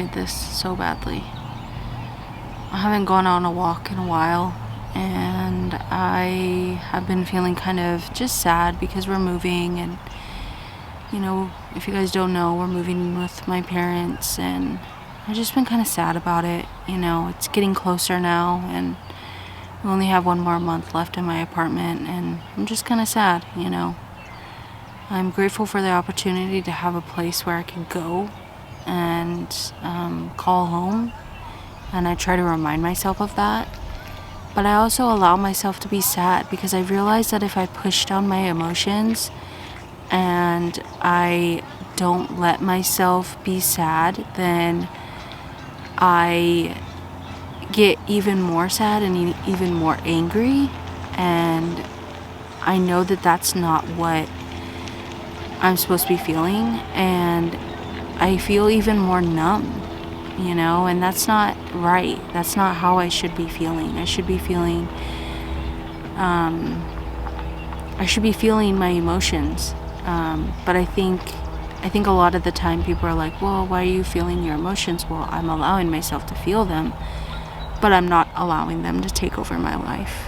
need this so badly. I haven't gone on a walk in a while, and I have been feeling kind of just sad because we're moving, and you know, if you guys don't know, we're moving with my parents, and I've just been kind of sad about it. You know, it's getting closer now, and we only have one more month left in my apartment, and I'm just kind of sad, you know. I'm grateful for the opportunity to have a place where I can go and call home, and I try to remind myself of that. But I also allow myself to be sad because I realize that if I push down my emotions and I don't let myself be sad, then I get even more sad and even more angry, and I know that that's not what I'm supposed to be feeling, and I feel even more numb, you know, and that's not right. That's not how I should be feeling. I should be feeling my emotions, but I think a lot of the time people are like, well, why are you feeling your emotions? Well, I'm allowing myself to feel them, but I'm not allowing them to take over my life.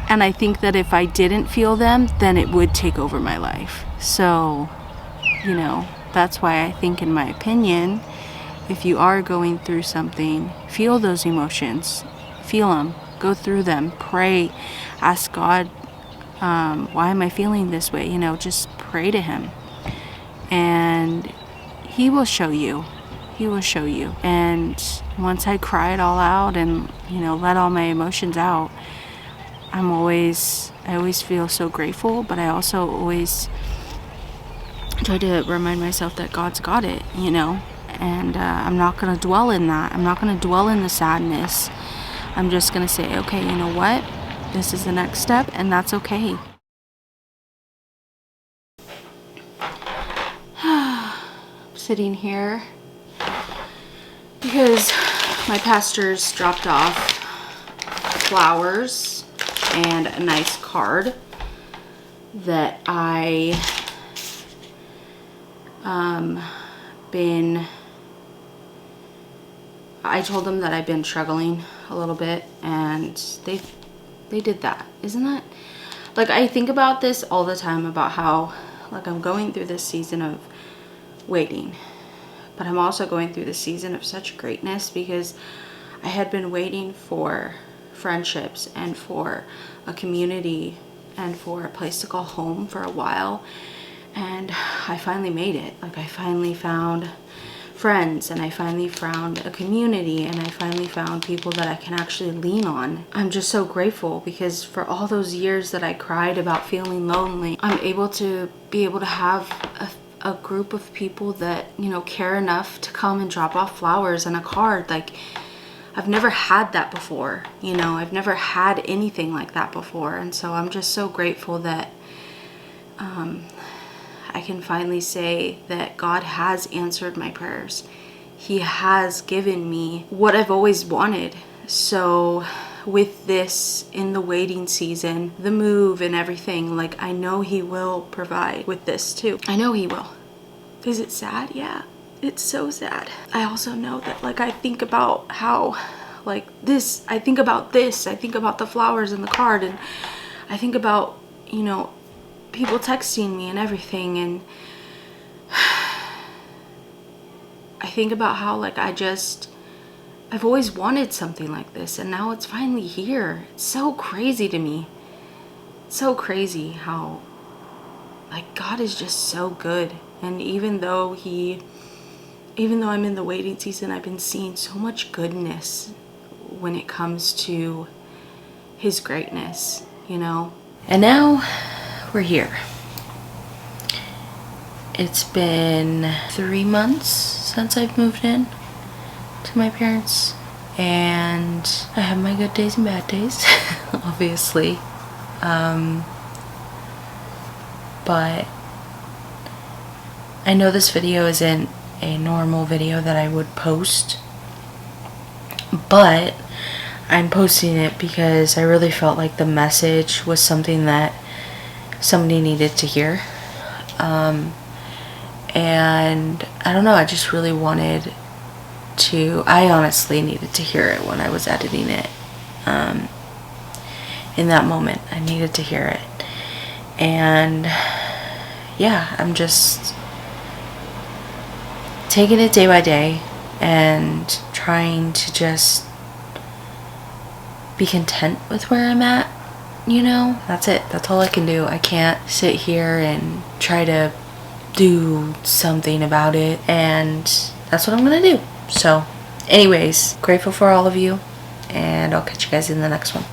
And I think that if I didn't feel them, then it would take over my life. So, you know, that's why I think, in my opinion, if you are going through something, feel those emotions. Feel them. Go through them. Pray. Ask God, why am I feeling this way? You know, just pray to Him. And He will show you. He will show you. And once I cry it all out and, you know, let all my emotions out, I always feel so grateful, but I also always try to remind myself that God's got it, you know, and I'm not going to dwell in that. I'm not going to dwell in the sadness. I'm just going to say, okay, you know what? This is the next step, and that's okay. I'm sitting here because my pastor's dropped off flowers and a nice card that I told them that I've been struggling a little bit, and they did that. Isn't that, like, I think about this all the time about how, like, I'm going through this season of waiting, but I'm also going through this season of such greatness because I had been waiting for friendships and for a community and for a place to call home for a while, and I finally made it. Like, I finally found friends, and I finally found a community, and I finally found people that I can actually lean on. I'm just so grateful because for all those years that I cried about feeling lonely, I'm able to have a group of people that, you know, care enough to come and drop off flowers and a card. Like, I've never had that before, you know, I've never had anything like that before. And so I'm just so grateful that I can finally say that God has answered my prayers. He has given me what I've always wanted. So with this, in the waiting season, the move and everything, like, I know He will provide with this too. I know He will. Is it sad? Yeah. It's so sad. I also know that, like, I think about how, like, I think about the flowers and the card, and I think about, you know, people texting me and everything, and I think about how, like, I've always wanted something like this, and now it's finally here. It's so crazy to me. It's so crazy how, like, God is just so good. And even though I'm in the waiting season, I've been seeing so much goodness when it comes to His greatness, you know? And now we're here. It's been 3 months since I've moved in to my parents, and I have my good days and bad days, obviously. But I know this video isn't a normal video that I would post, but I'm posting it because I really felt like the message was something that somebody needed to hear. And I don't know, I just really wanted to, I honestly needed to hear it when I was editing it. In that moment, I needed to hear it. And yeah, I'm just taking it day by day and trying to just be content with where I'm at, you know? That's it. That's all I can do. I can't sit here and try to do something about it, and that's what I'm gonna do. So anyways, grateful for all of you, and I'll catch you guys in the next one.